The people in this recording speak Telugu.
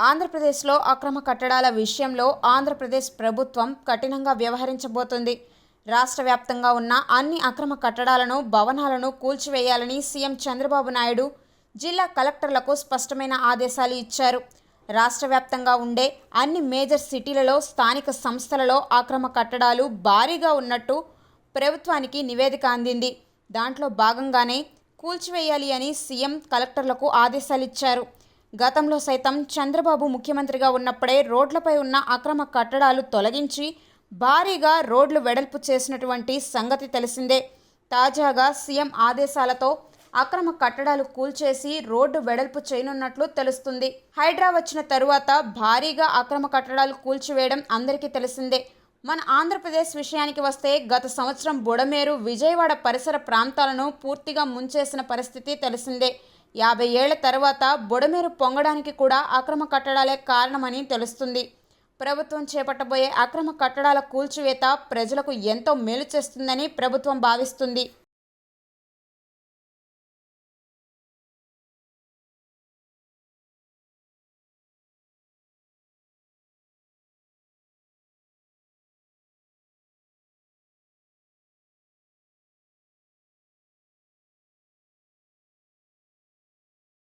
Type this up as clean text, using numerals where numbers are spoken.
ఆంధ్రప్రదేశ్లో అక్రమ కట్టడాల విషయంలో ఆంధ్రప్రదేశ్ ప్రభుత్వం కఠినంగా వ్యవహరించబోతోంది. రాష్ట్ర వ్యాప్తంగా ఉన్న అన్ని అక్రమ కట్టడాలను, భవనాలను కూల్చివేయాలని సీఎం చంద్రబాబు నాయుడు జిల్లా కలెక్టర్లకు స్పష్టమైన ఆదేశాలు ఇచ్చారు. రాష్ట్ర వ్యాప్తంగా ఉండే అన్ని మేజర్ సిటీలలో, స్థానిక సంస్థలలో అక్రమ కట్టడాలు భారీగా ఉన్నట్టు ప్రభుత్వానికి నివేదిక అందింది. దాంట్లో భాగంగానే కూల్చివేయాలి అని సీఎం కలెక్టర్లకు ఆదేశాలిచ్చారు. గతంలో సైతం చంద్రబాబు ముఖ్యమంత్రిగా ఉన్నప్పుడే రోడ్లపై ఉన్న అక్రమ కట్టడాలు తొలగించి భారీగా రోడ్లు వెడల్పు చేసినటువంటి సంగతి తెలిసిందే. తాజాగా సీఎం ఆదేశాలతో అక్రమ కట్టడాలు కూల్చేసి రోడ్డు వెడల్పు చేయనున్నట్లు తెలుస్తుంది. హైడ్రా వచ్చిన తరువాత భారీగా అక్రమ కట్టడాలు కూల్చివేయడం అందరికీ తెలిసిందే. మన ఆంధ్రప్రదేశ్ విషయానికి వస్తే గత సంవత్సరం బుడమేరు, విజయవాడ పరిసర ప్రాంతాలను పూర్తిగా ముంచేసిన పరిస్థితి తెలిసిందే. 50 ఏళ్ల తర్వాత బుడమేరు పొంగడానికి కూడా అక్రమ కట్టడాలే కారణమని తెలుస్తుంది. ప్రభుత్వం చేపట్టబోయే అక్రమ కట్టడాల కూల్చివేత ప్రజలకు ఎంతో మేలు చేస్తుందని ప్రభుత్వం భావిస్తుంది.